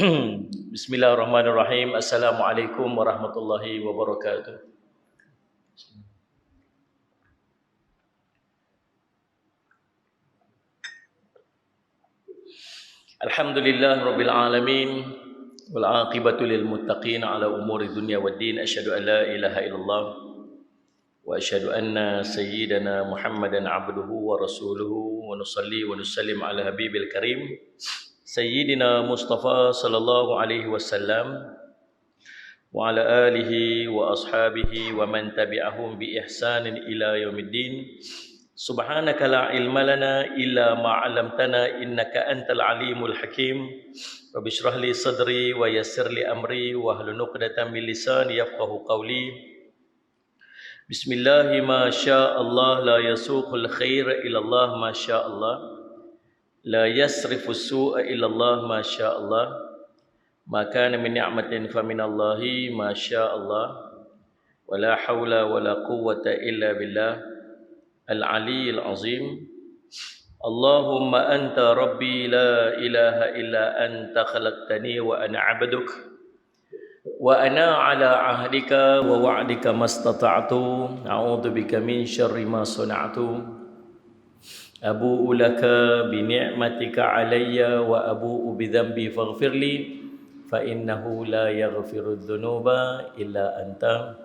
Bismillahirrahmanirrahim. Assalamualaikum warahmatullahi wabarakatuh. Alhamdulillah rabbil alamin wal aqibatu lil muttaqin ala umuri dunya waddin. Asyhadu an la ilaha illallah wa asyhadu anna sayyidana Muhammadan abduhu wa rasuluhu wa nusalli wa nusallim ala habibil karim sayyidina Mustafa sallallahu alaihi wasallam wa ala alihi wa ashabihi wa man tabi'ahum bi ihsanin ila yaumiddin. Subhanaka la ilma lana illa ma 'allamtana innaka antal alimul hakim. Rabbi shrah li sadri wa yassir li amri wa hlul 'uqdatam min lisani yafqahu qawli. Bismillah ma syaa Allah la yasuqul khair illa Allah ma syaa Allah. La yasrifus su'a illa Allah ma syaa Allah. Ma kana min ni'matin fa minallahi ma syaa Allah. Wa la haula wa la quwwata illa billah al-aliyyil azim. Allahumma anta rabbi la ilaha illa anta khalaqtani wa ana 'abduk wa ana 'ala 'ahdika wa wa'dika mastata'tu. A'udzu bika min syarri ma sana'tu. Abu'u laka bi ni'matika 'alayya wa abu'u bi dhanbi faghfir li fa innahu la yaghfiru dzunuba illa anta.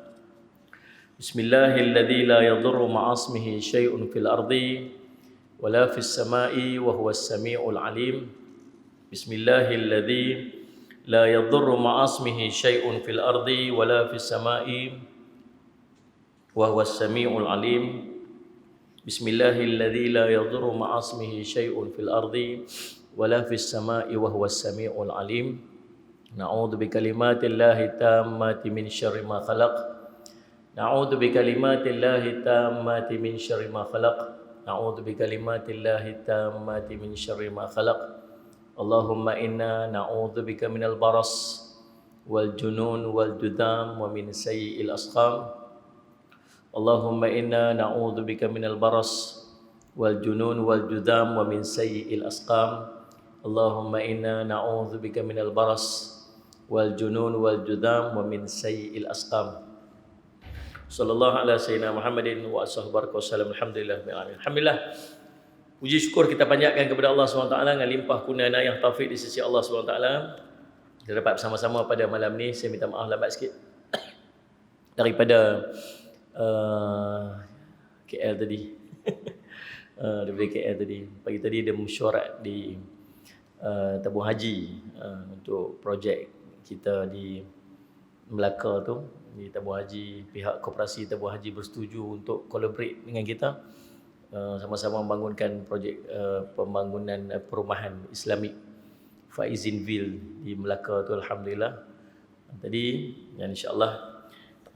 Bismillahilladzi la yadurru ma'asmihi syai'un fil ardi wala fis sama'i wa huwas samiul alim. Bismillahilladzi la yadurru ma'asmihi syai'un fil ardi wala fis sama'i wa huwas samiul alim. Bismillahilladzi la yadurru ma'asmihi syai'un fil ardi wala fis sama'i wa huwas samiul alim. Na'udzu bikalimatillahi tammati min syarri ma khalaq. Na'udzu bikalimatillahi tammati min syarri ma khalaq. Na'udzu bikalimatillahi tammati min syarri ma khalaq. Allahumma inna na'udzu bika minal baras wal junun wal judam wa min sayyi'il asqam. Allahumma inna na'udzu bika minal baras wal junun wal judam wa min sayyi'il asqam. Allahumma inna na'udzu bika minal baras wal junun wal judam wa min sayyi'il asqam. Sallallahu ala sayyidina Muhammadin wa ashabihi wasallam. Alhamdulillah. Alhamdulillah. Puji syukur kita panjatkan kepada Allah SWT dengan limpah kurnia yang taufik di sisi Allah SWT. Kita dapat bersama-sama pada malam ni. Saya minta maaf lambat sikit daripada KL tadi. Daripada KL tadi. Pagi tadi ada mesyuarat di tabung haji untuk projek kita di Melaka tu, di tabung haji. Pihak koperasi tabung haji bersetuju untuk collaborate dengan kita, sama-sama membangunkan projek pembangunan perumahan Islamik Faizinville di Melaka tu. Alhamdulillah. Tadi dan insya-Allah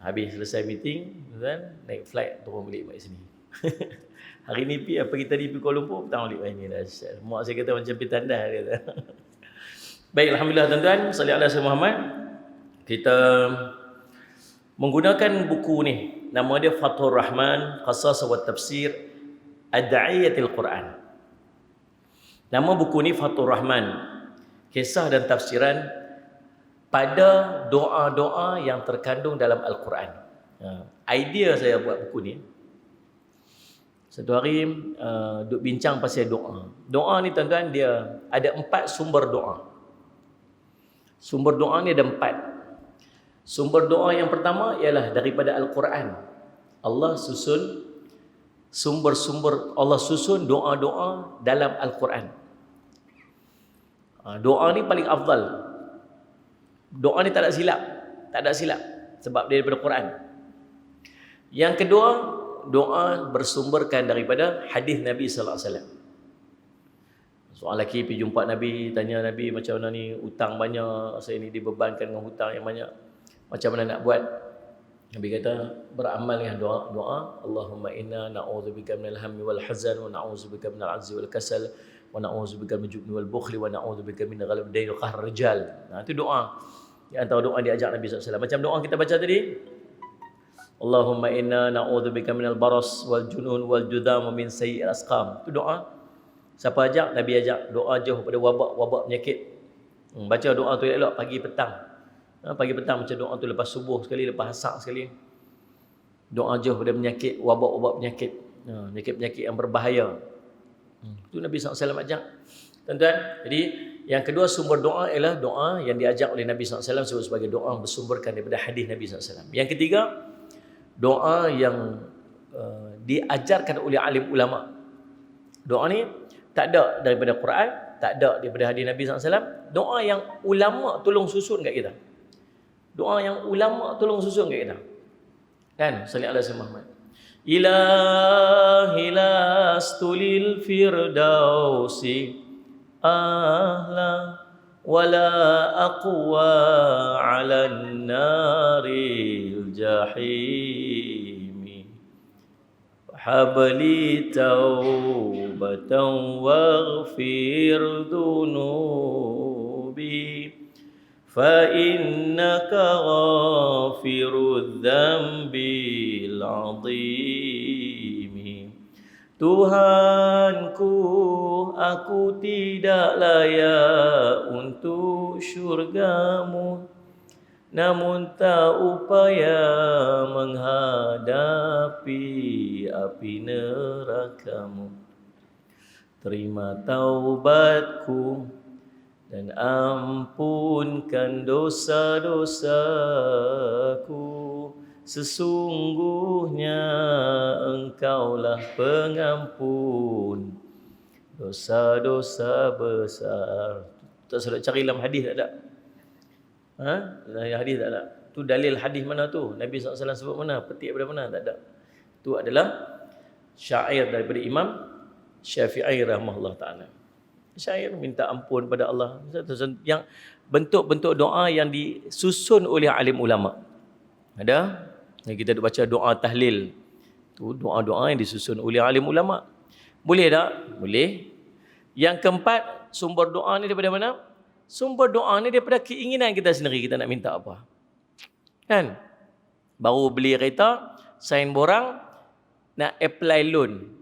habis selesai meeting dan naik flight turun balik kat sini. Hari ni pergi tadi pergi Kuala Lumpur, petang balik ni dah. Mak saya kata macam pergi tandas kata. Baik, alhamdulillah tuan-tuan, salli ala sayyidina Muhammad. Kita menggunakan buku ni, nama dia Fathur Rahman Qasas wa Tafsir Ad-Da'iyatil Quran. Nama buku ni Fathur Rahman, kisah dan tafsiran pada doa-doa yang terkandung dalam Al-Quran. Idea saya buat buku ni, satu hari duk bincang pasal doa. Doa ni tuan-tuan, dia ada 4 sumber doa. Sumber doa ni ada 4. Sumber doa yang pertama ialah daripada Al-Quran. Allah susun sumber-sumber, Allah susun doa-doa dalam Al-Quran. Doa ni paling afdal. Doa ni tak ada silap sebab dia daripada Quran. Yang kedua, doa bersumberkan daripada hadis Nabi sallallahu alaihi wasallam. Soal lelaki pergi jumpa Nabi, tanya Nabi macam mana ni, hutang banyak, saya ni dibebankan dengan hutang yang banyak, macam mana nak buat? Nabi kata beramal dengan doa. Allahumma inna na'udzubika minal hammi wal hazan wa na'udzubika minal 'ajzi wal kasal wa na'udzubika min jubni wal bukhli wa na'udzubika min ghalabid dayn wa qahr rijal. Itu doa. Di antara doa diajak Nabi sallallahu alaihi wasallam. Macam doa kita baca tadi, Allahumma inna na'udzubika minal baras wal junun wal judam min sayyi'il asqam. Itu doa. Siapa ajak? Nabi ajak doa jauh pada wabak penyakit. Baca doa tu elok pagi petang. Pagi petang baca doa tu, lepas subuh sekali, lepas asar sekali. Doa jauh daripada penyakit, wabak-wabak penyakit. Penyakit-penyakit yang berbahaya. Itu Nabi SAW ajak. Tuan-tuan, jadi yang kedua sumber doa ialah doa yang diajak oleh Nabi SAW sebut sebagai doa bersumberkan daripada hadis Nabi SAW. Yang ketiga, doa yang diajarkan oleh alim ulama. Doa ni tak ada daripada Quran, tak ada daripada hadis Nabi SAW. Doa yang ulama tolong susun kat kita. Doa yang ulama tolong susun kat kita. Kan? Salli ala sayyidina Muhammad. Ilahi lastulil firdausi ahla wala aqwa ala naril jahimi habli taubatan waghfir dunubi fa innaka ghafirudz dzambil azimi. Tuhanku, aku tidak layak untuk syurgamu, namun tak upaya menghadapi api nerakamu. Terima taubatku dan ampunkan dosa-dosaku. Sesungguhnya Engkaulah pengampun dosa-dosa besar. Tak salah cari dalam hadis tak ada. Hadis tak ada. Tu dalil hadis mana tu? Nabi SAW sebut mana? Petik daripada mana? Tak ada. Itu adalah syair daripada Imam Syafi'i rahimahullah ta'ala. Syair minta ampun pada Allah. Yang bentuk-bentuk doa yang disusun oleh alim ulama. Ada? Yang kita baca doa tahlil. Tu doa-doa yang disusun oleh alim ulama. Boleh tak? Boleh. Yang keempat, sumber doa ni daripada mana? Sumber doa ni daripada keinginan kita sendiri, kita nak minta apa. Kan? Baru beli kereta, sign borang, nak apply loan.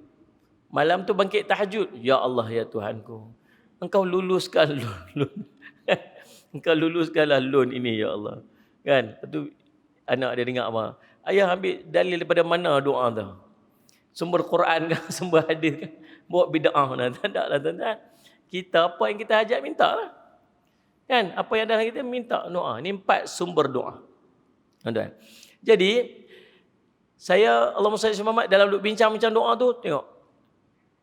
Malam tu bangkit tahajud. Ya Allah, ya Tuhanku, Engkau luluskan loan. Engkau luluskanlah loan ini, ya Allah. Kan? Lepas tu anak dia dengar apa? Ayah ambil dalil daripada mana doa tu? Sumber Quran ke? Sumber hadis ke? Bawa bid'ah mana? Tak ada lah tuan-tuan. Kita apa yang kita hajat minta lah. Kan? Apa yang ada kita minta doa. Ini 4 sumber doa. Tuan-tuan. Jadi, Allahumma salli ala Muhammad dalam duk bincang macam doa tu, tengok.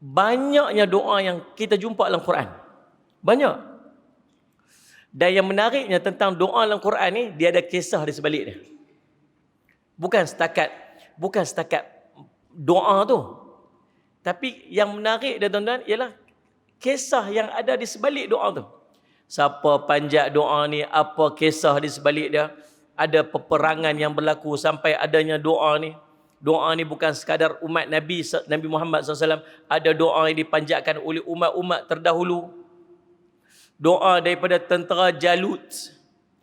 Banyaknya doa yang kita jumpa dalam Quran. Banyak. Dan yang menariknya tentang doa dalam Quran ni, dia ada kisah di sebalik dia. Bukan setakat doa tu. Tapi yang menarik dia tuan-tuan ialah kisah yang ada di sebalik doa tu. Siapa panjat doa ni, apa kisah di sebalik dia. Ada peperangan yang berlaku sampai adanya doa ni. Doa ni bukan sekadar umat Nabi Muhammad SAW. Ada doa yang dipanjatkan oleh umat-umat terdahulu. Doa daripada tentera Jalut.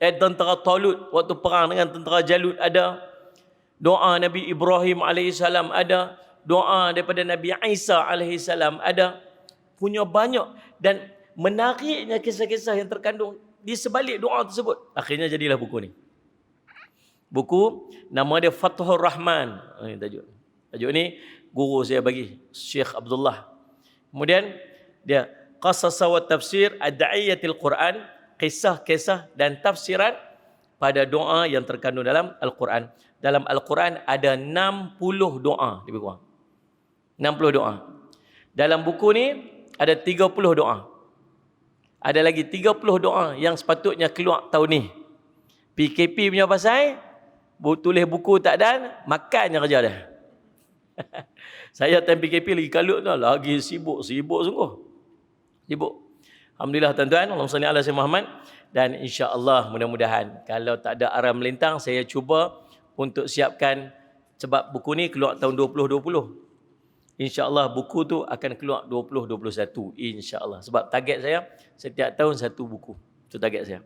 Tentera Talut. Waktu perang dengan tentera Jalut ada. Doa Nabi Ibrahim AS ada. Doa daripada Nabi Isa AS ada. Punya banyak. Dan menariknya kisah-kisah yang terkandung di sebalik doa tersebut. Akhirnya jadilah buku ni. Buku nama dia Fathur Rahman. Ini tajuk. Tajuk ni guru saya bagi, Syekh Abdullah. Kemudian dia Qasas wa Tafsir Ad-Da'iyatil Quran, kisah-kisah dan tafsiran pada doa yang terkandung dalam Al-Quran. Dalam Al-Quran ada 60 doa lebih kurang. 60 doa. Dalam buku ni ada 30 doa. Ada lagi 30 doa yang sepatutnya keluar tahun ni. PKP punya pasal, tulis buku tak ada, makan je kerja dia. Saya time PKP lagi kalut tu, lagi sibuk sungguh. Sibuk. Alhamdulillah tuan-tuan, Allahumma salli ala sayyidina Muhammad. Dan insya-Allah mudah-mudahan kalau tak ada arah melintang, saya cuba untuk siapkan, sebab buku ni keluar tahun 2020. InsyaAllah buku tu akan keluar 2021. InsyaAllah. Sebab target saya setiap tahun 1 buku. Itu target saya.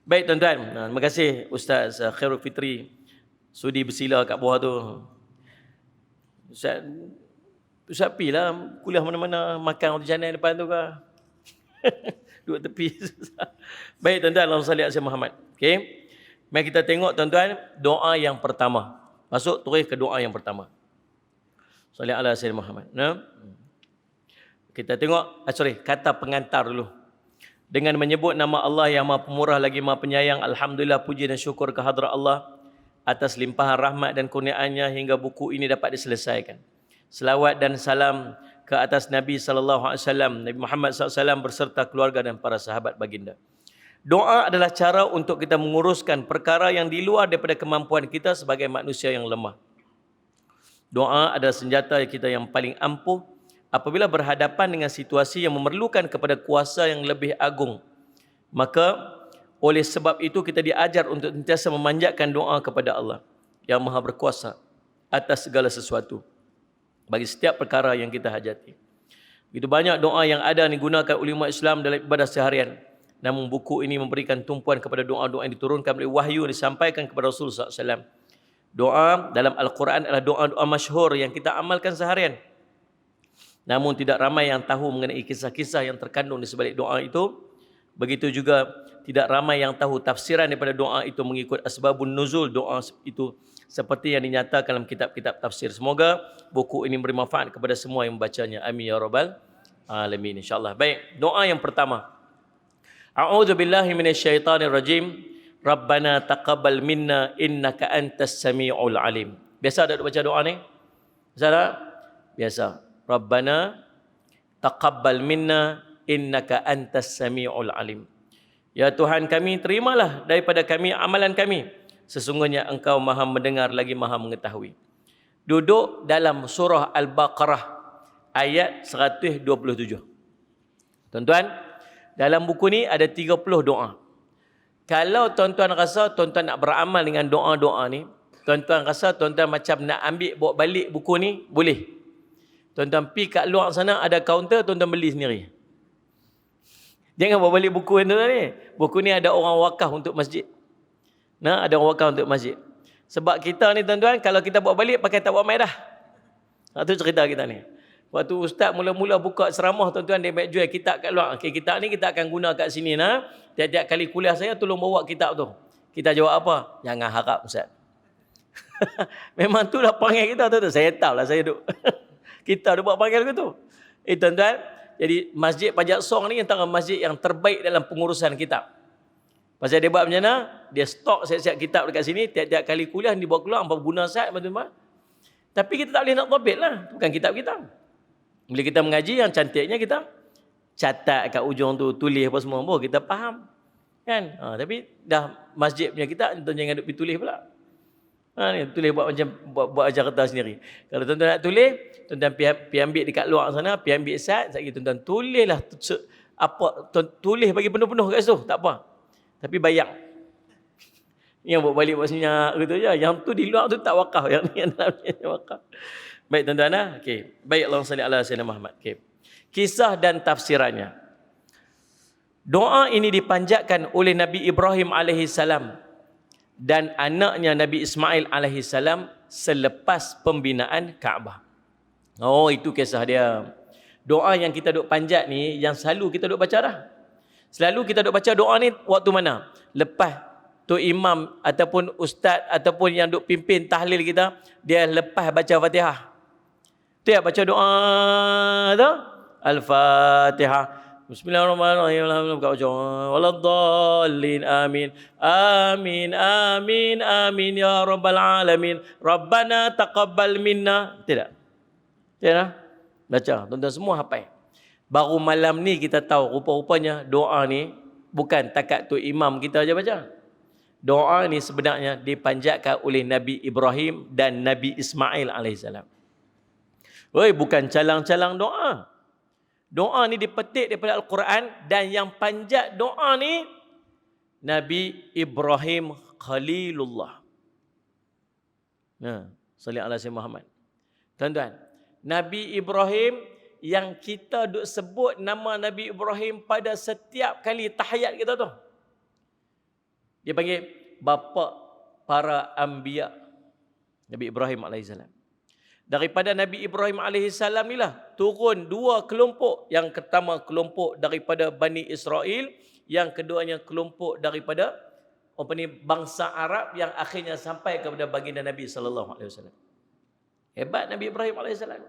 Baik tuan-tuan. Terima kasih Ustaz Khairul Fitri sudi bersila kat bawah tu. Ustaz Pi lah kuliah mana-mana makan macam mana depan tu ke. Duduk tepi. Baik tuan-tuan, Allahumma salli ala Muhammad. Okey. Mari kita tengok tuan-tuan doa yang pertama. Masuk terus ke doa yang pertama. Salli ala Sayyidina Muhammad. Nah. Kita tengok, kata pengantar dulu. Dengan menyebut nama Allah yang Maha Pemurah lagi Maha Penyayang, alhamdulillah puji dan syukur kehadrat Allah atas limpahan rahmat dan kurniaannya hingga buku ini dapat diselesaikan. Selawat dan salam ke atas Nabi sallallahu alaihi wasallam, Nabi Muhammad sallallahu alaihi wasallam berserta keluarga dan para sahabat baginda. Doa adalah cara untuk kita menguruskan perkara yang di luar daripada kemampuan kita sebagai manusia yang lemah. Doa adalah senjata kita yang paling ampuh apabila berhadapan dengan situasi yang memerlukan kepada kuasa yang lebih agung. Maka oleh sebab itu kita diajar untuk sentiasa memanjatkan doa kepada Allah yang Maha Berkuasa atas segala sesuatu bagi setiap perkara yang kita hajati. Begitu banyak doa yang ada digunakan oleh umat Islam dalam ibadah seharian. Namun buku ini memberikan tumpuan kepada doa-doa yang diturunkan oleh wahyu yang disampaikan kepada Rasulullah SAW. Doa dalam Al-Quran adalah doa-doa masyhur yang kita amalkan seharian. Namun tidak ramai yang tahu mengenai kisah-kisah yang terkandung di sebalik doa itu. Begitu juga tidak ramai yang tahu tafsiran daripada doa itu mengikut asbabun nuzul doa itu seperti yang dinyatakan dalam kitab-kitab tafsir. Semoga buku ini beri manfaat kepada semua yang membacanya. Amin ya rabbal alamin, insya-Allah. Baik, doa yang pertama. A'udzu billahi minasyaitonir rajim. Rabbana taqabbal minna innaka antas samiul alim. Biasa tak baca doa ni? Biasa tak? Biasa. Rabbana taqabbal minna innaka antas samiul alim. Ya Tuhan kami, terimalah daripada kami amalan kami. Sesungguhnya Engkau Maha mendengar lagi Maha mengetahui. Duduk dalam surah Al-Baqarah ayat 127. Tuan-tuan, dalam buku ni ada 30 doa. Kalau tuan-tuan rasa tuan-tuan nak beramal dengan doa-doa ni, tuan-tuan rasa tuan-tuan macam nak ambil bawa balik buku ni, boleh. Tuan-tuan pergi kat luar sana ada kaunter, tuan-tuan beli sendiri. Jangan bawa balik buku ni. Buku ni ada orang wakaf untuk masjid. Nah, ada orang wakaf untuk masjid. Sebab kita ni tuan-tuan, kalau kita bawa balik pakai tabak mai dah. Itu cerita kita ni. Waktu ustaz mula-mula buka ceramah tuan-tuan, dia baik jual kitab kat luar. Okey, kitab ni kita akan guna kat sini nah. Tiap-tiap kali kuliah saya tolong bawa kitab tu. Kita jawab apa? Jangan harap ustaz. Memang tu lah panggil kita tu. Saya tahu lah saya duk. Kita dah buat panggil ke tu. Tuan-tuan, jadi Masjid Pajak Song ni antara masjid yang terbaik dalam pengurusan kitab. Pasal dia buat macam mana? Dia stok siap-siap kitab dekat sini, tiap-tiap kali kuliah dia bawa keluar, apa guna sat, macam-macam. Tapi kita tak boleh nak tobit lah. Bukan kitab kita. Bila kita mengaji, yang cantiknya kita catat kat ujung tu, tulis apa semua. Oh, kita faham. Kan? Tapi dah masjid punya kitab, tuan jangan duk pergi tulis pula. Ni, tulis buat macam buat ajar kertas sendiri. Kalau tuan-tuan nak tulis, tuan-tuan pergi ambil dekat luar sana, pergi ambil sat, sekali tuan-tuan tulislah tulis bagi penuh-penuh kat situ, tak apa. Tapi bayar. Yang buat balik buat senyap gitu je. Yang tu di luar tu tak wakaf, yang ni yang dalam ni wakaf. Baik tuan-tuan, okey. Baik, Allahumma salli ala Sayyidina Muhammad. Okey. Kisah dan tafsirannya. Doa ini dipanjatkan oleh Nabi Ibrahim alaihissalam dan anaknya Nabi Ismail alaihissalam selepas pembinaan Kaabah. Oh, itu kisah dia. Doa yang kita duk panjat ni, yang selalu kita duk baca dah. Selalu kita duk baca doa ni waktu mana? Lepas tu imam ataupun ustaz ataupun yang duk pimpin tahlil kita, dia lepas baca Fatihah. Tu ya baca doa tu. Al-Fatihah. Bismillahirrahmanirrahim. Waladdallin. Amin. Amin. Amin. Amin ya rabbal alamin. Rabbana taqabbal minna. Tidak. Tidak. Baca. Tuan-tuan semua hafal. Baru malam ni kita tahu rupa-rupanya doa ni bukan takat tu imam kita aja baca. Doa ni sebenarnya dipanjatkan oleh Nabi Ibrahim dan Nabi Ismail alaihissalam. Oi, bukan calang-calang doa. Doa ni dipetik daripada Al-Quran dan yang panjat doa ni Nabi Ibrahim Khalilullah. Nah, salli ala Sayyidina Muhammad. Tuan-tuan, Nabi Ibrahim yang kita duk sebut nama Nabi Ibrahim pada setiap kali tahiyat kita tu. Dia panggil bapa para anbiya. Nabi Ibrahim alaihissalam. Daripada Nabi Ibrahim alaihissalam inilah turun dua kelompok. Yang pertama kelompok daripada Bani Israel, yang keduanya kelompok daripada bangsa Arab yang akhirnya sampai kepada baginda Nabi sallallahu alaihi wasallam. Hebat Nabi Ibrahim alaihissalam.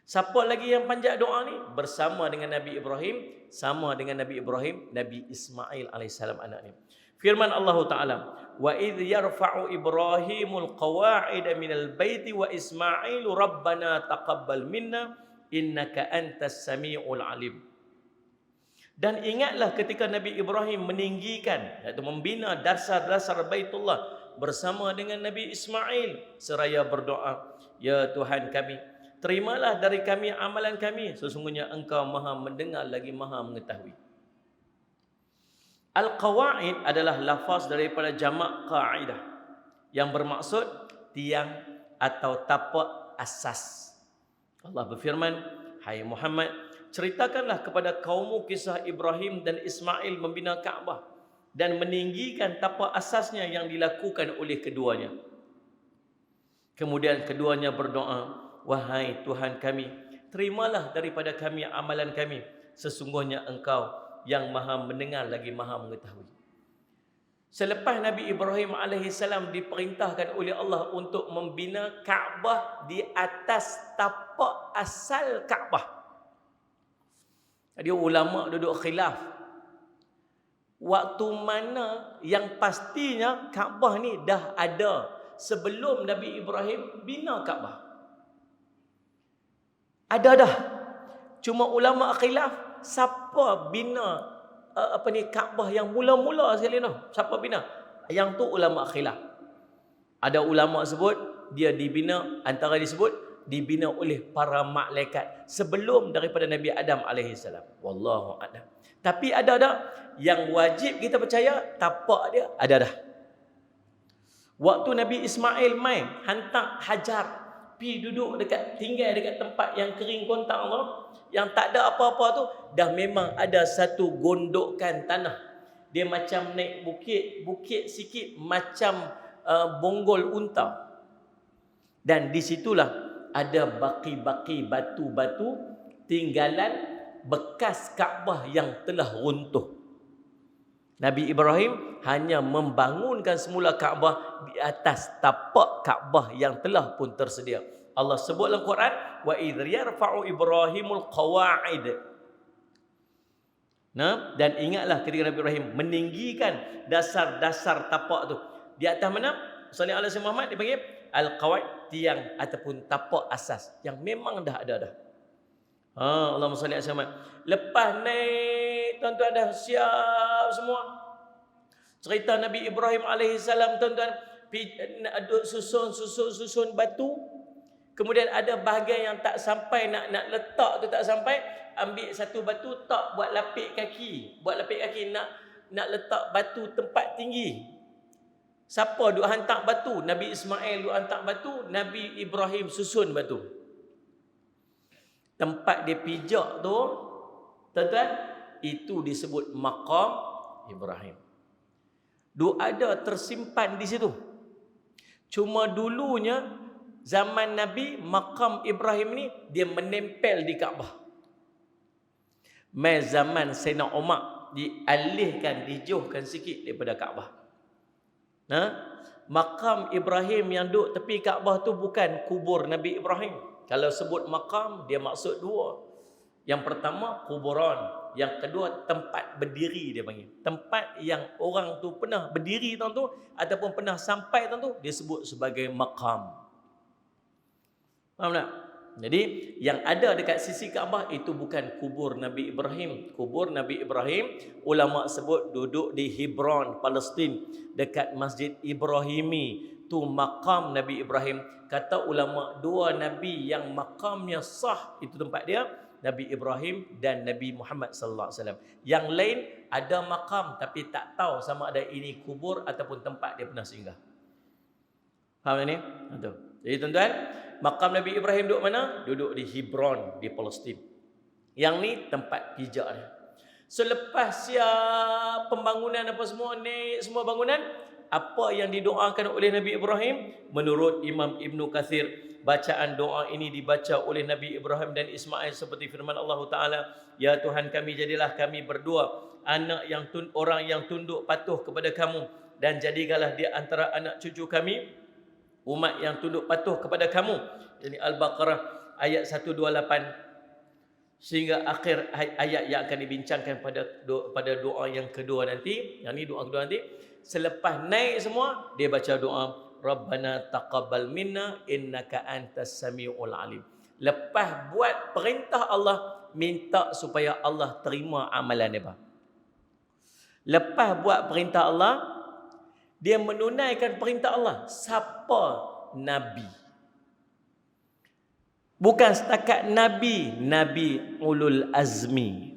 Siapa lagi yang panjat doa ni? Bersama dengan Nabi Ibrahim, sama dengan Nabi Ibrahim, Nabi Ismail alaihissalam anak ni. Firman Allah Ta'ala, wa idh yarfa'u Ibrahimul qawa'ida minal baiti wa Ismailu rabbana taqabbal minna innaka antas sami'ul alim. Dan ingatlah ketika Nabi Ibrahim meninggikan, iaitu membina dasar-dasar Baitullah bersama dengan Nabi Ismail seraya berdoa, ya Tuhan kami, terimalah dari kami amalan kami, sesungguhnya Engkau Maha mendengar lagi Maha mengetahui. Al-Qawaid adalah lafaz daripada jamak qa'idah yang bermaksud tiang atau tapak asas. Allah berfirman, hai Muhammad, ceritakanlah kepada kaummu kisah Ibrahim dan Ismail membina Kaabah dan meninggikan tapak asasnya yang dilakukan oleh keduanya. Kemudian keduanya berdoa, wahai Tuhan kami, terimalah daripada kami amalan kami, sesungguhnya Engkau yang Maha mendengar lagi Maha mengetahui. Selepas Nabi Ibrahim alaihissalam diperintahkan oleh Allah untuk membina Kaabah di atas tapak asal Kaabah. Jadi ulama duduk khilaf. Waktu mana yang pastinya Kaabah ni dah ada sebelum Nabi Ibrahim bina Kaabah? Ada dah. Cuma ulama khilaf siapa bina Kaabah yang mula-mula sekali tu? Siapa bina? Yang tu ulama khilaf. Ada ulama sebut dia dibina, antara disebut dibina oleh para malaikat sebelum daripada Nabi Adam alaihissalam. Wallahu a'lam. Tapi ada dah yang wajib kita percaya tapak dia ada dah. Waktu Nabi Ismail main hantar Hajar pi duduk tinggal dekat tempat yang kering kontang tu, yang tak ada apa-apa tu, dah memang ada satu gondokan tanah. Dia macam naik bukit sikit macam bonggol unta. Dan di situlah ada baki-baki batu-batu tinggalan bekas Kaabah yang telah runtuh. Nabi Ibrahim hanya membangunkan semula Kaabah di atas tapak Kaabah yang telah pun tersedia. Allah sebut dalam Quran, wa idh yarfa'u Ibrahimul qawa'id. Nah, dan ingatlah ketika Nabi Ibrahim meninggikan dasar-dasar tapak tu. Di atas mana? Sallallahu alaihi wasallam Muhammad dipanggil al-qawaid, tiang ataupun tapak asas yang memang dah ada dah. Allahumma salli alaihi wasallam. Lepas naik tuan-tuan dah siap semua. Cerita Nabi Ibrahim alaihissalam tuan-tuan, susun batu. Kemudian ada bahagian yang tak sampai nak letak tu tak sampai, ambil satu batu tak buat lapik kaki. Nak letak batu tempat tinggi. Siapa duk hantar batu? Nabi Ismail duk hantar batu, Nabi Ibrahim susun batu. Tempat dia pijak tu, tuan-tuan, itu disebut maqam Ibrahim. Duk ada tersimpan di situ. Cuma dulunya zaman Nabi, maqam Ibrahim ni dia menempel di Kaabah. Mai zaman Sayyidina Umar dialihkan, dijauhkan sikit daripada Kaabah. Maqam Ibrahim yang duduk tepi Kaabah tu bukan kubur Nabi Ibrahim. Kalau sebut maqam, dia maksud dua. Yang pertama, kuburan. Yang kedua, tempat berdiri dia panggil. Tempat yang orang tu pernah berdiri tu ataupun pernah sampai tu, dia sebut sebagai maqam. Faham tak? Jadi, yang ada dekat sisi Kaabah itu bukan kubur Nabi Ibrahim. Kubur Nabi Ibrahim, ulama sebut duduk di Hebron, Palestin, dekat Masjid Ibrahimi. Tu maqam Nabi Ibrahim. Kata ulama, dua Nabi yang maqamnya sah, itu tempat dia, Nabi Ibrahim dan Nabi Muhammad sallallahu alaihi wasallam. Yang lain ada maqam tapi tak tahu sama ada ini kubur ataupun tempat dia pernah singgah. Faham ni? Betul. Jadi tuan-tuan, maqam Nabi Ibrahim duduk mana? Duduk di Hebron, di Palestin. Yang ni tempat pijak dia. Selepas siap pembangunan apa semua, naik semua bangunan, apa yang didoakan oleh Nabi Ibrahim? Menurut Imam Ibnu Katsir, bacaan doa ini dibaca oleh Nabi Ibrahim dan Ismail seperti firman Allah Ta'ala, Ya Tuhan kami, jadilah kami berdua orang yang tunduk patuh kepada kamu, dan jadikanlah di antara anak cucu kami umat yang tunduk patuh kepada kamu. Jadi Al-Baqarah ayat 128 sehingga akhir ayat yang akan dibincangkan pada doa yang kedua nanti. Yang ni doa kedua nanti. Selepas naik semua, dia baca doa Rabbana taqabbal minna innaka antas samiul alim. Lepas buat perintah Allah, minta supaya Allah terima amalan dia. Lepas buat perintah Allah, dia menunaikan perintah Allah. Siapa Nabi? Bukan setakat Nabi, Nabi ulul azmi.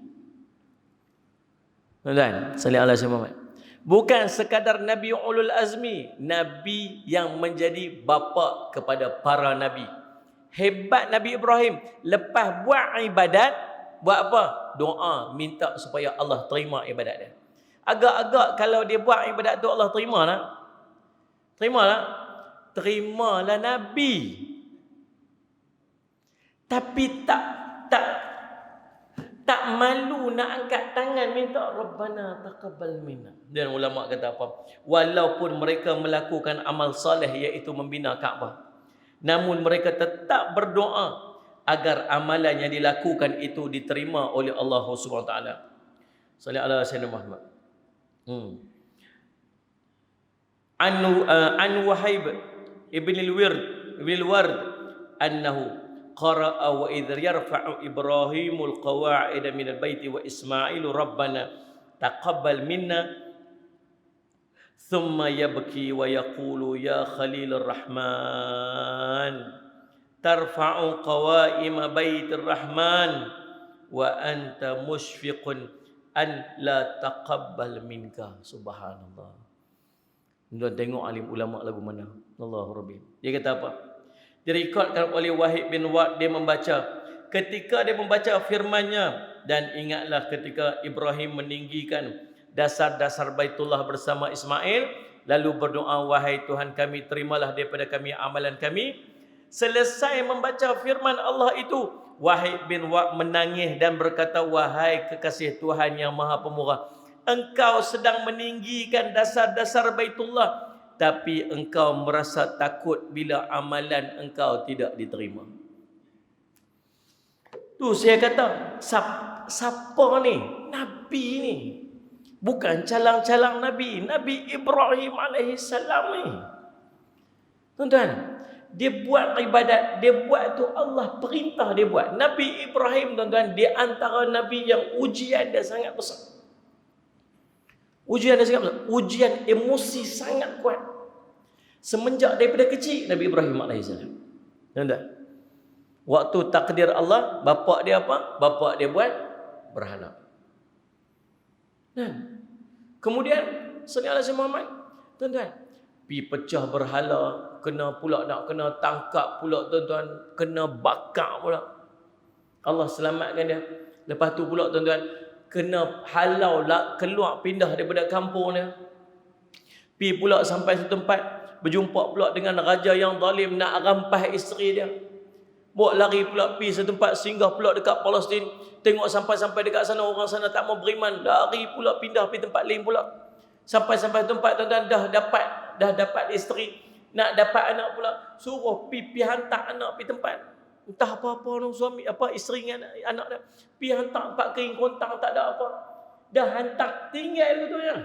Tuan-tuan, sallallahu alaihi wasallam. Bukan sekadar Nabi ulul azmi, Nabi yang menjadi bapa kepada para Nabi. Hebat Nabi Ibrahim. Lepas buat ibadat, buat apa? Doa, minta supaya Allah terima ibadat dia. Agak-agak kalau dia buat ibadat tu Allah terima tak? Terima tak? Terimalah Nabi. Tapi tak malu nak angkat tangan minta Rabbana taqabbal minna. Dan ulama kata apa? Walaupun mereka melakukan amal soleh iaitu membina Kaabah, namun mereka tetap berdoa agar amalan yang dilakukan itu diterima oleh Allah Subhanahu wa taala. Sallallahu alaihi wasallam Muhammad. An Wahib ibn al-Ward annahu qara'a wa idh yarfa'u Ibrahimul qawa'ida minal baiti wa Ismailu Rabbana taqabbal minna thumma yabki wa yaqulu ya Khalilur Rahman tarfa'u qawa'ima baitir Rahman wa anta mushfiqun an la taqabbal minka. Subhanallah. Tuan tengok alim ulama lagu mana. Allahu Rabbi. Dia kata apa? Direkodkan oleh Wahib bin Ward, dia membaca, ketika dia membaca firman-Nya, dan ingatlah ketika Ibrahim meninggikan dasar-dasar Baitullah bersama Ismail, lalu berdoa, wahai Tuhan kami, terimalah daripada kami amalan kami. Selesai membaca firman Allah itu, Wahib bin Ward menangis dan berkata, wahai kekasih Tuhan yang Maha Pemurah, engkau sedang meninggikan dasar-dasar Baitullah, tapi engkau merasa takut bila amalan engkau tidak diterima. Tu saya kata, siapa ni? Nabi ni. Bukan calang-calang Nabi. Nabi Ibrahim AS ni. Tuan-tuan, dia buat ibadat, dia buat tu Allah perintah dia buat. Nabi Ibrahim, tuan-tuan, di antara Nabi yang ujian dia sangat besar. Ujian dia sangat besar. Ujian emosi sangat kuat. Semenjak daripada kecil Nabi Ibrahim AS. Tuan-tuan, waktu takdir Allah, bapa dia apa? Bapa dia buat berhala. Dan kemudian sallallahu alaihi Muhammad, tuan-tuan, pi pecah berhala, kena pula nak kena tangkap pula, tuan-tuan, kena bakar pula. Allah selamatkan dia. Lepas tu pula, tuan-tuan, kena halau lah keluar pindah daripada kampung dia. Pi pula sampai satu tempat, berjumpa pula dengan raja yang zalim nak rampas isteri dia. Buat lari pula pi satu tempat, singgah pula dekat Palestin. Tengok sampai-sampai dekat sana orang sana tak mau beriman, lari pula pindah pi tempat lain pula. Sampai-sampai tempat, tuan-tuan, dah dapat isteri, nak dapat anak pula, suruh pi hantar anak pi tempat. Entah apa-apa orang suami apa isteri dengan anak dia. Pi hantar 4 kering kontang tak ada apa. Dah hantar tinggal tu ya.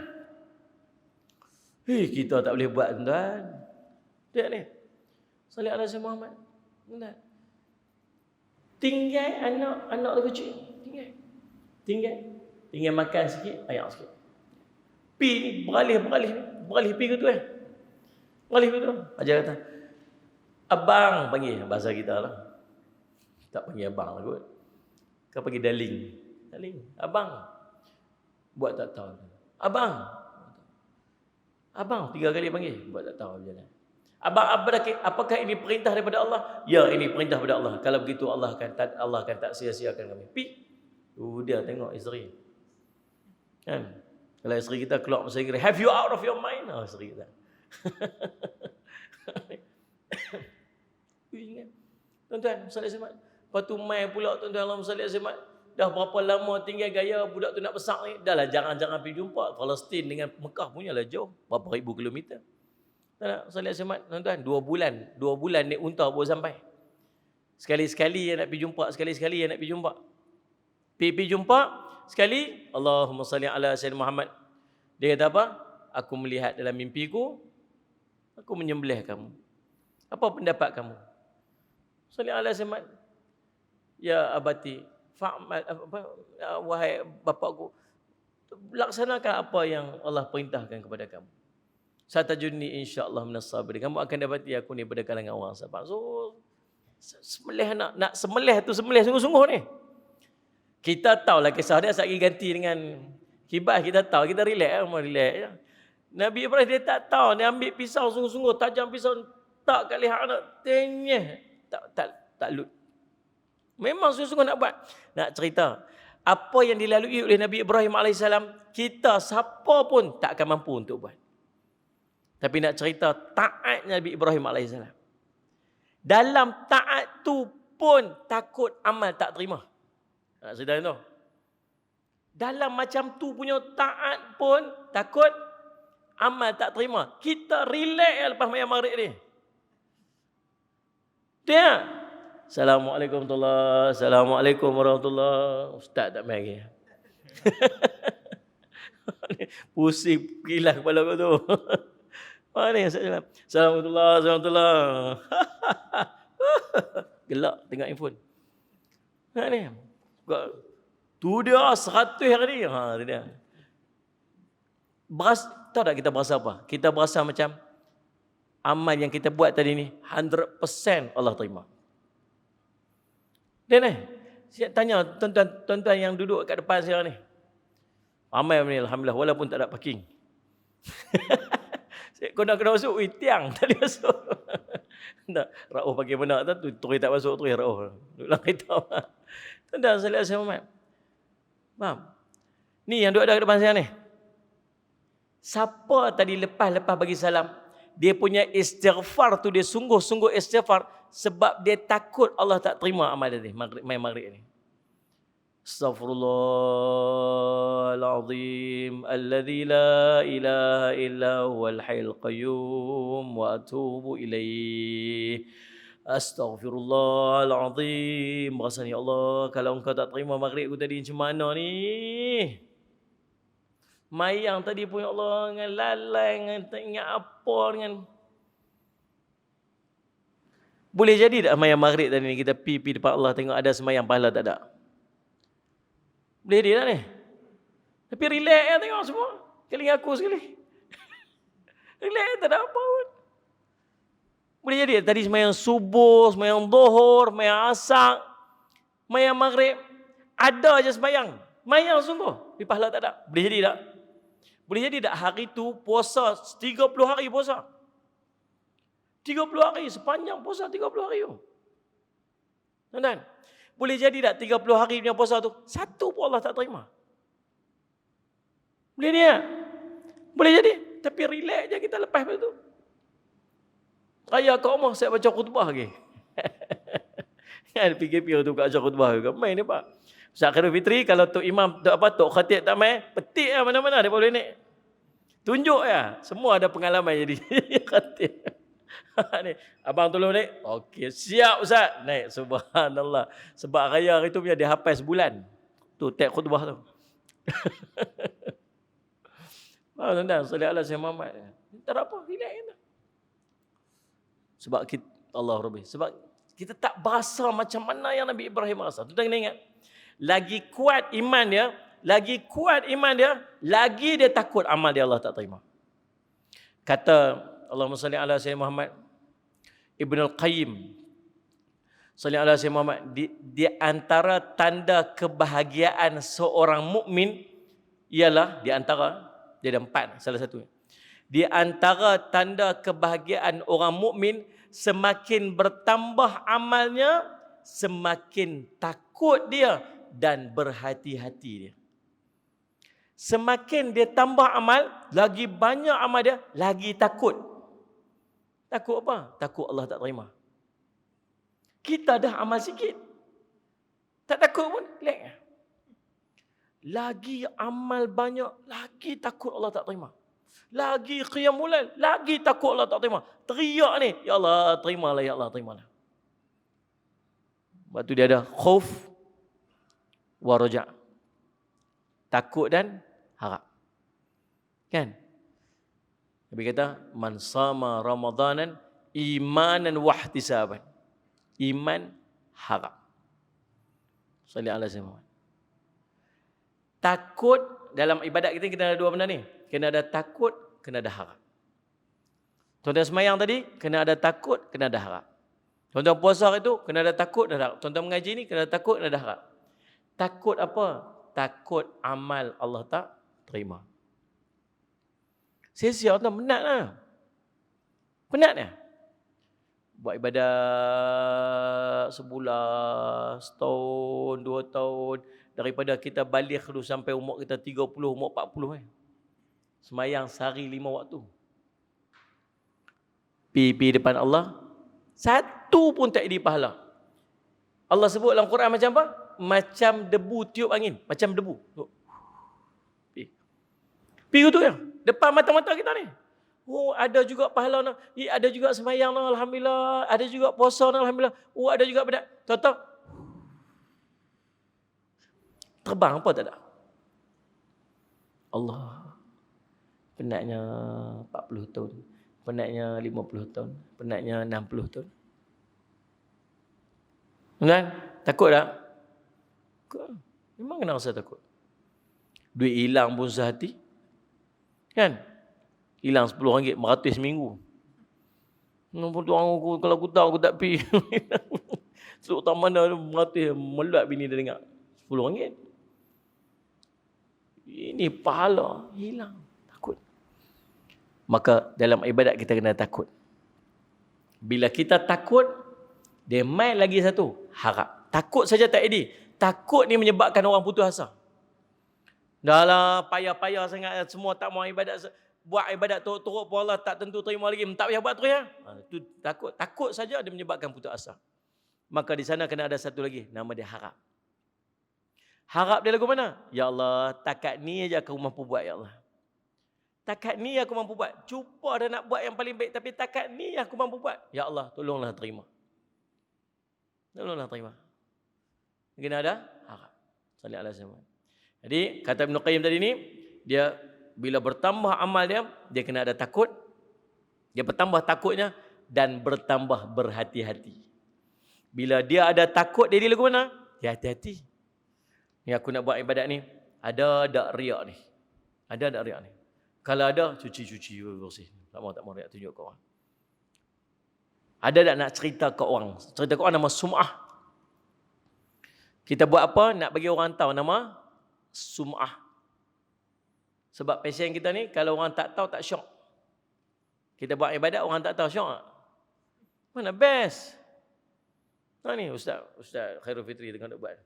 Kita tak boleh buat, tuan. Lihat ni. Sallallahu alaihi Muhammad. Tuan. Tinggal anak tu kecil. Tinggal makan sikit, ayak sikit. Pi ni beralih pi ke tu Beralih ke tu. Ajar kata, abang panggil bahasa kita lah. Tak panggil abang lah kot. Kau panggil darling. Abang. Buat tak tahu. Abang 3 kali panggil, buat tak tahu berjalan. Abang, apakah ini perintah daripada Allah? Ya, ini perintah daripada Allah. Kalau begitu Allah akan tak sia-siakan kami. Pi. Dia tengok isteri. Kan? Kalau isteri kita keluar bahasa Inggeris, have you out of your mind? Oh, isteri kita. Tuan-tuan, salih semat. Lepas tu mai pula tuan-tuan Allah salih semat. Dah berapa lama tinggal gaya budak tu nak besar ni? Dahlah jangan pergi jumpa. Palestin dengan Mekah punya lah jauh. Berapa ribu kilometer. Tak salih semat tuan-tuan. 2 bulan naik unta baru sampai. Sekali-sekali yang nak pergi jumpa, sekali-sekali yang nak pergi jumpa. Pergi jumpa sekali, Allahumma salli ala Sayyidina Muhammad. Dia kata apa? Aku melihat dalam mimpiku, aku menyembelih kamu. Apa pendapat kamu? Salli ala Sayyidina, ya abati, fa'mal wahai bapakku, laksanakan apa yang Allah perintahkan kepada kamu. Satajunni insya-Allah minas sabirin. Kamu akan dapati aku ni pada kalangan orang sabar. So sembelih nak sembelih tu sembelih sungguh-sungguh ni. Kita tahulah kisah dia sagi ganti dengan kibas, kita tahu, kita relax mau relax je. Nabi Ibrahim dia tak tahu, dia ambil pisau sungguh-sungguh, tajam pisau tak kat leher anak, tenyeh, tak lut. Memang sungguh-sungguh nak buat. Nak cerita apa yang dilalui oleh Nabi Ibrahim alaihissalam, kita siapa pun tak akan mampu untuk buat. Tapi nak cerita taat Nabi Ibrahim alaihissalam. Dalam taat tu pun takut amal tak terima. Nak cerita tu. Dalam macam tu punya taat pun takut amal tak terima. Kita relax lepas mayam maghrib ni. Dia. Assalamualaikum warahmatullahi. Assalamualaikum warahmatullahi. Ustaz tak main lagi. Pusing gila kepala kau tu. Mana Assalamualaikum warahmatullahi. Gelak tengok handphone. Nak ni. Tu dia 100 hari ni. Ha tu dia. Tahu tak kita berasa apa? Kita berasa macam amal yang kita buat tadi ni 100% Allah terima. Dan saya tanya tuan-tuan yang duduk kat depan sekarang ni. Ramai ni alhamdulillah walaupun tak ada parking. Kau nak kena masuk, tiang tadi masuk. Tak, Rauh pakai benak tu, terus tak masuk, terus Rauh. Duduklah kereta. Tuan-tuan salih Muhammad. Faham? Ni yang duduk ada kat depan saya ni. Siapa tadi lepas bagi salam, dia punya istighfar tu, dia sungguh-sungguh istighfar sebab dia takut Allah tak terima amal dia ni, maghrib ni. Astaghfirullahalazim alladzi la ilaha illa huwal hayyul qayyum wa atubu ilaih. Astaghfirullahalazim. Merasa ya Allah, kalau engkau tak terima maghrib aku tadi macam mana ni? Mayang tadi pun ya Allah dengan lalai, dengan tak ingat apa dengan. Boleh jadi tak mayang maghrib tadi ni kita pergi depan Allah tengok ada semayang pahala tak ada? Boleh jadi tak ni? Tapi relax ya tengok semua. Kali aku sekali. Relax tak ada apa pun. Boleh jadi tadi semayang subuh, semayang zuhur, semayang asar, semayang maghrib. Ada je semayang. Semayang sungguh. Tapi pahala tak ada. Boleh jadi tak? Boleh jadi tak hari tu puasa 30 hari puasa? 30 hari sepanjang puasa 30 hari tu. Tuan-tuan, boleh jadi tak 30 hari punya puasa tu satu pun Allah tak terima? Boleh dia? Boleh jadi. Tapi relax je kita lepas tu. Raya kat rumah saya baca khutbah lagi. Kan fikir-fikir tu kat baca khutbah juga. Main ni Pak. Ustaz Khairul Fitri kalau tok imam tok khatib tak main, petik lah mana-mana dia boleh naik. Tunjuk ya. Semua ada pengalaman jadi khatib. Ni, abang tolong naik. Okey, siap Ustaz. Naik, subhanallah. Sebab raya hari tu punya dia hafal sebulan. Tu teks khutbah tu. Tuan-tuan, salih ala Sayyidina Muhammad. Tak apa, relax kita. Sebab kita Allah Rabbi. Sebab kita tak berasa macam mana yang Nabi Ibrahim rasa. Tuan-tuan kena ingat. Lagi kuat iman dia, lagi dia takut amal dia Allah tak terima. Kata Allahumma salli ala Sayyidina Muhammad, Ibn Al-Qayyim salli ala Sayyidina Muhammad, di antara tanda kebahagiaan seorang mukmin ialah, di antara, dia ada 4 salah satu. Di antara tanda kebahagiaan orang mukmin, semakin bertambah amalnya, semakin takut dia dan berhati-hati dia. Semakin dia tambah amal, lagi banyak amal dia, lagi takut. Takut apa? Takut Allah tak terima. Kita dah amal sikit, tak takut pun, relax. Lagi amal banyak, lagi takut Allah tak terima. Lagi qiyamul lail, lagi takut Allah tak terima. Teriak ni, ya Allah, terimalah, ya Allah, terimalah. Waktu dia ada khauf wa raja'. Takut dan harap. Kan? Nabi kata, man sama ramadanan imanan wahtisaban. Iman, harap. Salli ala sayyidina. Takut dalam ibadat kita kena ada dua benda ni. Kena ada takut, kena ada harap. Tuan-tuan semayang tadi, kena ada takut, kena ada harap. Tuan-tuan puasa itu, kena ada takut, kena ada harap. Tuan-tuan mengaji ni, kena ada takut, kena ada harap. Takut apa? Takut amal Allah tak terima. Sia-sia tuan, penat lah. Penat lah. Buat ibadat sebulan, setahun, 2 tahun. Daripada kita balik dulu sampai umur kita 30, umur 40. Semayang sehari 5 waktu. Pergi depan Allah, satu pun tak ada pahala. Allah sebut dalam Quran macam apa? Macam debu tiup angin. Macam debu. Pergi tu ya. Depan mata-mata kita ni. Oh, ada juga pahala nak. Ada juga semayang nak, alhamdulillah. Ada juga puasa nak, alhamdulillah. Oh, ada juga benda. Tahu-tahu terbang apa tak ada. Allah. Penatnya 40 tahun. Penatnya 50 tahun. Penatnya 60 tahun. Kan? Takut tak? Takut. Memang kena rasa takut. Duit hilang pun sehati. Kan? Hilang RM10, RM100 seminggu. Nampak tuan aku, kalau aku tahu aku tak pergi. Seluk tak mana RM100, meluat bini dia dengar. RM10. Ini pahala, hilang. Takut. Maka dalam ibadat kita kena takut. Bila kita takut, dia main lagi satu, harap. Takut saja tak ada. Takut ni menyebabkan orang putus asa. Dah lah, payah-payah sangat, semua tak mau ibadat. Buat ibadat teruk-teruk pun Allah tak tentu terima lagi. Tak payah buat terus ya. Itu takut. Takut saja dia menyebabkan putus asa. Maka di sana kena ada satu lagi. Nama dia harap. Harap dia lagu mana? Ya Allah, takat ni aja aku mampu buat, ya Allah. Takat ni aku mampu buat. Cuba dah nak buat yang paling baik. Tapi takat ni aku mampu buat. Ya Allah, tolonglah terima. Tolonglah terima. Kena ada harap. Salih ala sayyidina. Jadi, kata Ibn Qayyim tadi ni, dia bila bertambah amal dia kena ada takut. Dia bertambah takutnya dan bertambah berhati-hati. Bila dia ada takut, dia lagu mana? Dia hati-hati. Ni aku nak buat ibadat ni, ada tak riak ni? Ada tak riak ni? Kalau ada, cuci bersih. Tak mau riak tunjuk ke orang. Ada tak nak cerita ke orang? Cerita ke orang nama sum'ah. Kita buat apa? Nak bagi orang tahu nama sum'ah. Sebab pasien kita ni, kalau orang tak tahu, tak syok. Kita buat ibadat, orang tak tahu, syok tak? Mana best? Ni Ustaz Khairul Fitri tengah nak buat.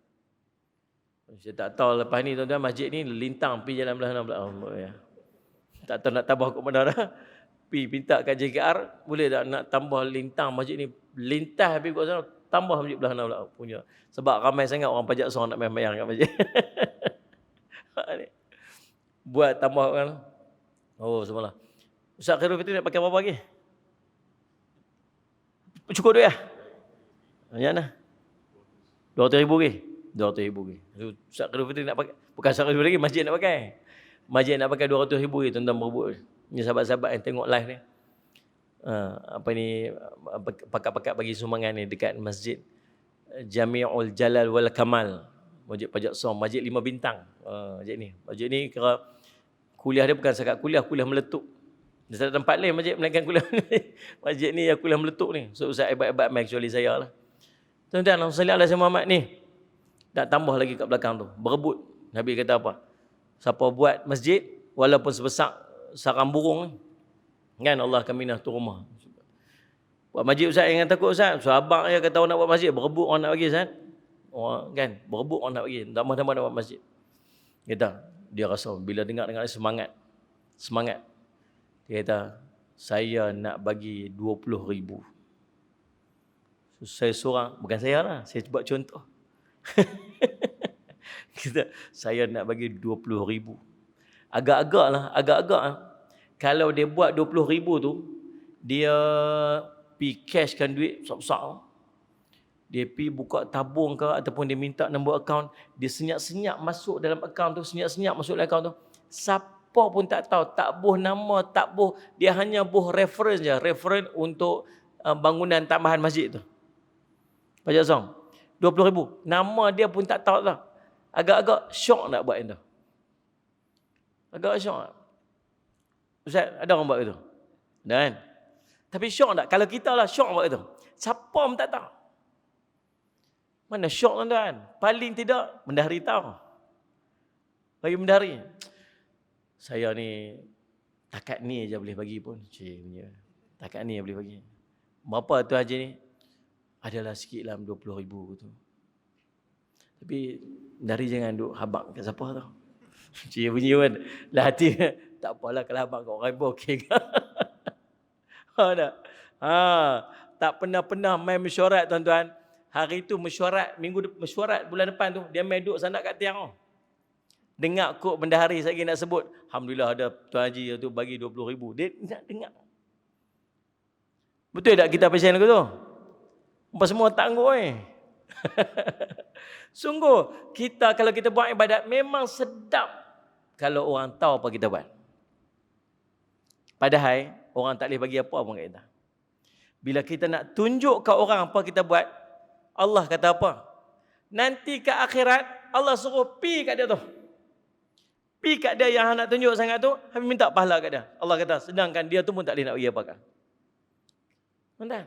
Saya tak tahu lepas ni, tuan-tuan, masjid ni lintang pergi jalan belah. Ya. Tak tahu nak tambah ke mana dah. Pergi minta kat JKR, boleh tak nak tambah lintang masjid ni. Lintas pergi kat sana, tambah masjid belah punya. Sebab ramai sangat orang pajak seorang nak main-main kat masjid. Buat tambah kan. Oh, semalah. Ustaz Khairul Fitri nak pakai berapa lagi? Cukup duit lah. Banyak lah. 200,000 lagi. 200,000 lagi. Ustaz Khairul Fitri nak pakai. Bukan Ustaz Khairul lagi, masjid nak pakai. Masjid nak pakai 200,000 lagi, tuan-tuan berebut. Ni sahabat-sahabat yang tengok live ni. Pakat-pakat bagi sumbangan ni dekat masjid Jami'ul Jalal wal Kamal. Masjid Pajak Som, masjid 5 bintang. Masjid ni. Masjid ni kira kuliah dia bukan sekat kuliah meletup. Dia tak ada tempat lain masjid melainkan kuliah. Masjid ni yang kuliah meletup ni. So Ustaz hebat-hebat main kecuali saya lah. Tuan-tuan, Rasulullah SAW Muhammad ni tak tambah lagi kat belakang tu. Berebut. Nabi kata apa? Siapa buat masjid walaupun sebesar sarang burung kan, Allah akan minah tu rumah. Buat masjid Ustaz, yang takut Ustaz. Sahabat je kata orang nak buat masjid, berebut orang nak bagi Ustaz. Orang kan, berebut orang nak bagi. Tambah-tambah nak buat masjid. Kita dia rasa bila dengar semangat. Semangat. Dia kata, saya nak bagi 20,000. So, saya seorang, bukan saya lah, saya buat contoh. Kita, saya nak bagi 20,000. Agak-agak lah. Kalau dia buat 20,000 tu, dia pi cashkan duit besar-besar. Dia pi buka tabung ke ataupun dia minta nombor akaun, dia senyap-senyap masuk dalam akaun tu, senyap-senyap masuk dalam akaun tu. Siapa pun tak tahu, tak boh nama, tak boh, dia hanya boh reference je, reference untuk bangunan tambahan masjid tu. Pajak Song, 20,000. Nama dia pun tak tahu lah. Agak-agak syok nak buat itu. Agak syok. Ustaz, ada orang buat itu? Dan tapi syok tak? Kalau kita lah syok buat itu. Siapa pun tak tahu. Mana syok tuan-tuan? Paling tidak bendahari tahu. Bagi bendahari. Saya ni takat ni aja boleh bagi pun. Cik punya. Takat ni boleh bagi. Berapa tu haji ni? Adalah sikit lah 20,000 tu. Tapi bendahari jangan duk habak kat siapa tau. Cik punya kan. Lah hati tak apalah kalau habak kat orang ibu okey ke. Tak? Tak pernah main mesyuarat tuan-tuan. Hari tu mesyuarat, mesyuarat bulan depan tu, dia main duduk sana kat tiang. Dengar kok bendahari saya nak sebut. Alhamdulillah ada Tuan Haji tu bagi 20,000. Dia nak dengar. Betul tak kita pasien lagu tu? Apa semua tak anggur Sungguh, kalau kita buat ibadat memang sedap kalau orang tahu apa kita buat. Padahal orang tak boleh bagi apa pun kat kita. Bila kita nak tunjuk ke orang apa kita buat, Allah kata apa? Nanti ke akhirat, Allah suruh pi kat dia tu. Pi kat dia yang nak tunjuk sangat tu, habis minta pahala kat dia. Allah kata, sedangkan dia tu pun tak boleh nak bagi apa kan. Tuan-tuan.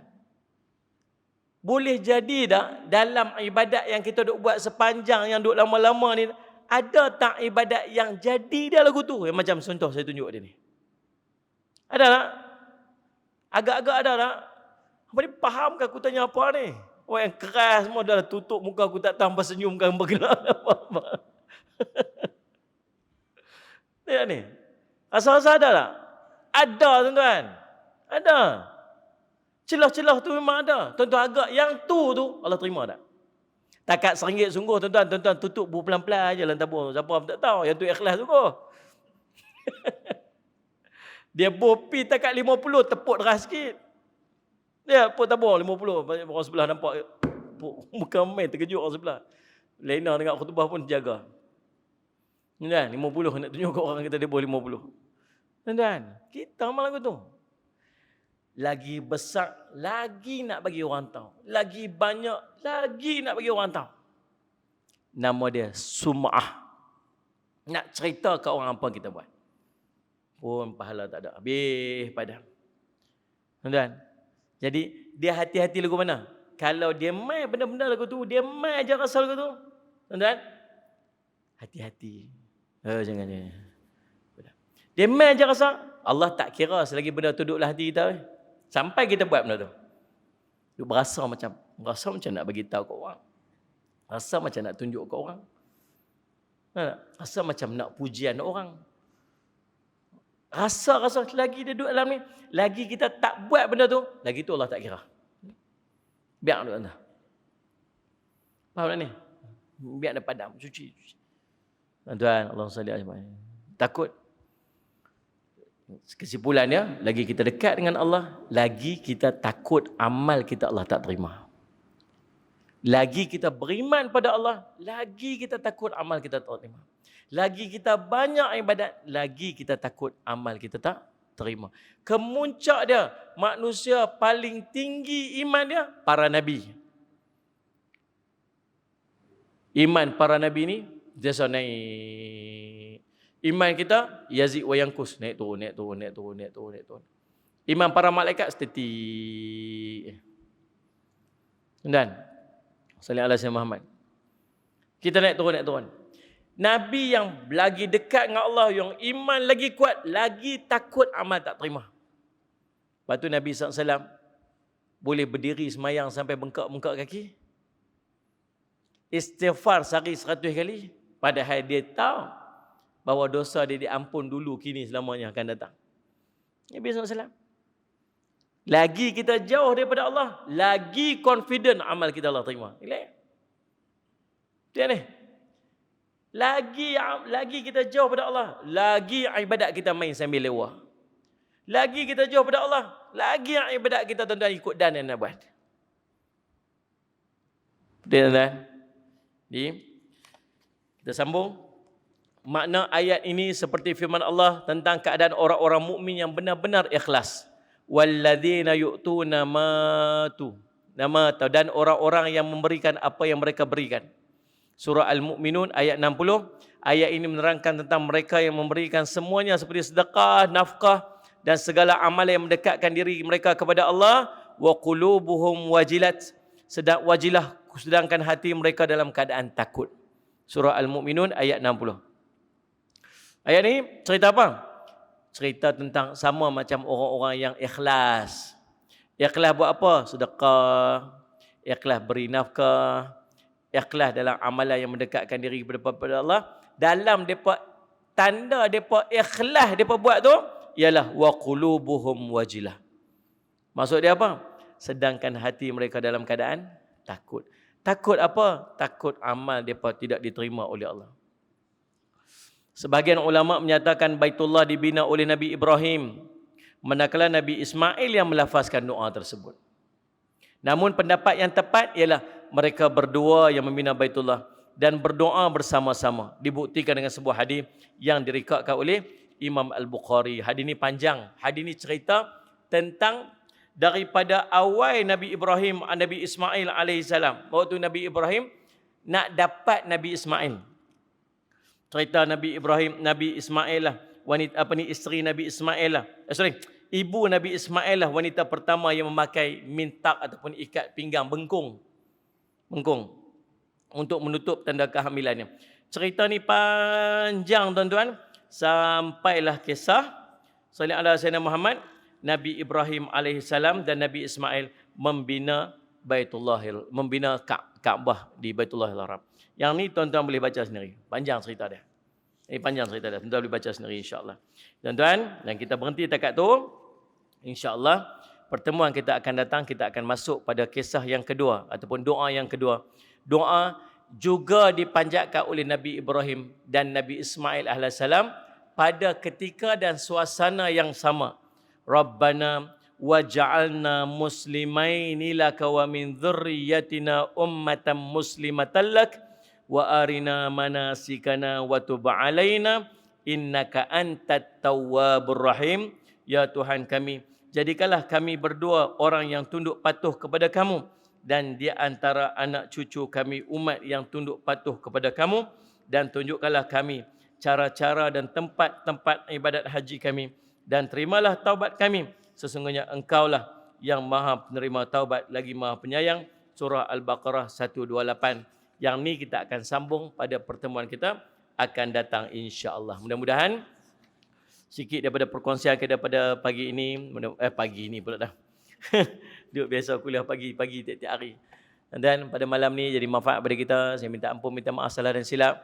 Boleh jadi tak dalam ibadat yang kita duk buat sepanjang yang duk lama-lama ni, ada tak ibadat yang jadi dia lagu tu? Yang macam contoh saya tunjuk dia ni. Ada tak? Agak-agak ada tak? Apa ni faham ke aku tanya apa ni? Orang yang keras semua dah tutup muka aku tak tahu senyum kan bergerak apa-apa. Tengok ni. Rasa-rasa ada tak? Ada tuan-tuan. Ada. Celah-celah tu memang ada. Tuan-tuan agak yang tu Allah terima tak? Takat RM1 sungguh tuan-tuan. Tuan-tuan tutup pelan-pelan je dalam tabung. Siapa pun tak tahu. Yang tu ikhlas sungguh. Dia bopi takat 50 tepuk deras sikit. Dia pun tabung 50. Orang sebelah nampak bukan main terkejut orang sebelah. Lena dengar khutbah pun jaga. Tuan-tuan 50 nak tunjuk kat orang kita dia boleh 50. Tuan-tuan, kita malah tu. Lagi besar lagi nak bagi orang tahu. Lagi banyak lagi nak bagi orang tahu. Nama dia sum'ah. Nak cerita kat orang apa kita buat. Pun pahala tak ada. Habis padam. Tuan-tuan. Jadi dia hati-hati lagu mana? Kalau dia main benda-benda lagu tu, dia main je rasa lagu tu. Tuan-tuan. Hati-hati. Jangan. Dia main je rasa. Allah tak kira selagi benda tu duduklah hati kita. Sampai kita buat benda tu. Duk berasa macam nak bagi tahu kat orang. Rasa macam nak tunjuk kat orang. Rasa macam nak pujian orang. Rasa lagi dia duduk dalam ni, lagi kita tak buat benda tu, lagi tu Allah tak kira. Biar duduk anda. Faham tak ni? Biar dia padam, cuci. Tuan-tuan, Allah SWT. Takut. Kesimpulannya, lagi kita dekat dengan Allah, lagi kita takut amal kita Allah tak terima. Lagi kita beriman pada Allah, lagi kita takut amal kita tak terima. Lagi kita banyak ibadat, lagi kita takut amal kita tak terima. Kemuncak dia, manusia paling tinggi iman dia, para Nabi. Iman para Nabi ni, dia naik. Iman kita, yazid wa yankus. Naik turun. Iman para malaikat, steady. Dan, sallallahu alaihi wasallam Muhammad. Kita naik turun. Nabi yang lagi dekat dengan Allah, yang iman lagi kuat, lagi takut amal tak terima. Lepas tu Nabi SAW boleh berdiri semayang sampai bengkak-bengkak kaki. Istighfar sehari 100 kali. Padahal dia tahu bahawa dosa dia diampun dulu, kini, selamanya akan datang. Nabi SAW. Lagi kita jauh daripada Allah, lagi confident amal kita Allah terima. Relax. Dia ni. Lagi kita jauh pada Allah, lagi ibadat kita main sambil lewah. Lagi kita jauh pada Allah, lagi ibadat kita tuan-tuan ikut dan yang nak buat. Tuan-tuan. Jadi, kita sambung. Makna ayat ini seperti firman Allah tentang keadaan orang-orang mukmin yang benar-benar ikhlas. Walladzina yu'tuna dan orang-orang yang memberikan apa yang mereka berikan. Surah Al-Mu'minun ayat 60. Ayat ini menerangkan tentang mereka yang memberikan semuanya seperti sedekah, nafkah dan segala amal yang mendekatkan diri mereka kepada Allah. Wa qulubuhum wajilat, sedangkan hati mereka dalam keadaan takut. Surah Al-Mu'minun ayat 60. Ayat ni cerita apa? Cerita tentang sama macam orang-orang yang ikhlas. Ikhlas buat apa? Sedekah, ikhlas beri nafkah, ikhlas dalam amalan yang mendekatkan diri kepada Allah. Dalam depa tanda depa ikhlas depa buat tu ialah wa qulubuhum wajilah. Maksud dia apa? Sedangkan hati mereka dalam keadaan takut. Takut apa? Takut amal depa tidak diterima oleh Allah. Sebahagian ulama menyatakan Baitullah dibina oleh Nabi Ibrahim, manakala Nabi Ismail yang melafazkan doa tersebut. Namun pendapat yang tepat ialah mereka berdua yang membina Baitullah dan berdoa bersama-sama. Dibuktikan dengan sebuah hadis yang dirikatkan oleh Imam Al-Bukhari. Hadis ini panjang. Hadis ini cerita tentang daripada awal Nabi Ibrahim, Nabi Ismail alaihissalam. Waktu Nabi Ibrahim nak dapat Nabi Ismail. Cerita Nabi Ibrahim, Nabi Ismail lah, wanita isteri Nabi Ismail lah. Ibu Nabi Ismail lah wanita pertama yang memakai mintak ataupun ikat pinggang bengkung untuk menutup tanda kehamilannya. Cerita ni panjang tuan-tuan, sampailah kisah sallallahu alaihi wasallam Muhammad, Nabi Ibrahim alaihissalam dan Nabi Ismail membina Kaabah di Baitullahil Haram. Yang ni tuan-tuan boleh baca sendiri. Panjang cerita dia. Panjang cerita dia. Tuan-tuan boleh baca sendiri insya-Allah. Tuan-tuan, dan kita berhenti dekat tu. Insya-Allah pertemuan kita akan datang, kita akan masuk pada kisah yang kedua ataupun doa yang kedua. Doa juga dipanjatkan oleh Nabi Ibrahim dan Nabi Ismail alaihissalam pada ketika dan suasana yang sama. Rabbana waj'alna muslimaini laka wa min dzurriyyatina ummatan muslimatan lak wa arina manasikana wa tub alaina innaka antat tawwabur rahim. Ya Tuhan kami, jadikanlah kami berdua orang yang tunduk patuh kepada kamu dan di antara anak cucu kami umat yang tunduk patuh kepada kamu, dan tunjukkanlah kami cara-cara dan tempat-tempat ibadat haji kami, dan terimalah taubat kami, sesungguhnya engkaulah yang maha penerima taubat lagi maha penyayang. Surah Al-Baqarah 128. Yang ni kita akan sambung pada pertemuan kita akan datang insya-Allah. Mudah-mudahan sikit daripada perkongsian kita pada pagi ini, pagi ini pula dah. Duduk biasa kuliah pagi-pagi tiap-tiap hari. Dan pada malam ni jadi manfaat pada kita. Saya minta ampun, minta maaf salah dan silap.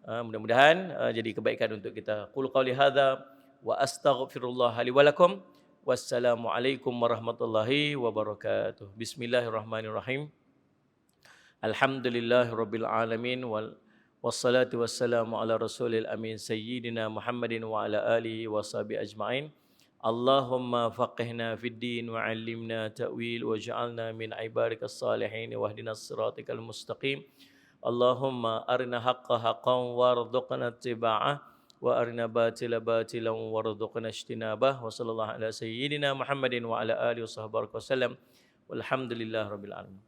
Mudah-mudahan jadi kebaikan untuk kita. Qul qauli hadza wa astaghfirullah li wa lakum. Wassalamualaikum warahmatullahi wabarakatuh. Bismillahirrahmanirrahim. Alhamdulillahirabbil alamin wassalatu wassalamu ala rasulil amin sayyidina Muhammadin wa ala alihi washabihi ajmain. Allahumma faqihna fid din wa 'allimna ta'wil waj'alna min ibadikas salihin wahdinas siratal mustaqim. Allahumma arina haqqa haqqan warzuqna ittiba'ah wa arina batila batilan warzuqna ijtinabah. Wa sallallahu ala sayyidina Muhammadin wa ala alihi washabbihi wasallam. Walhamdulillahirabbil alamin.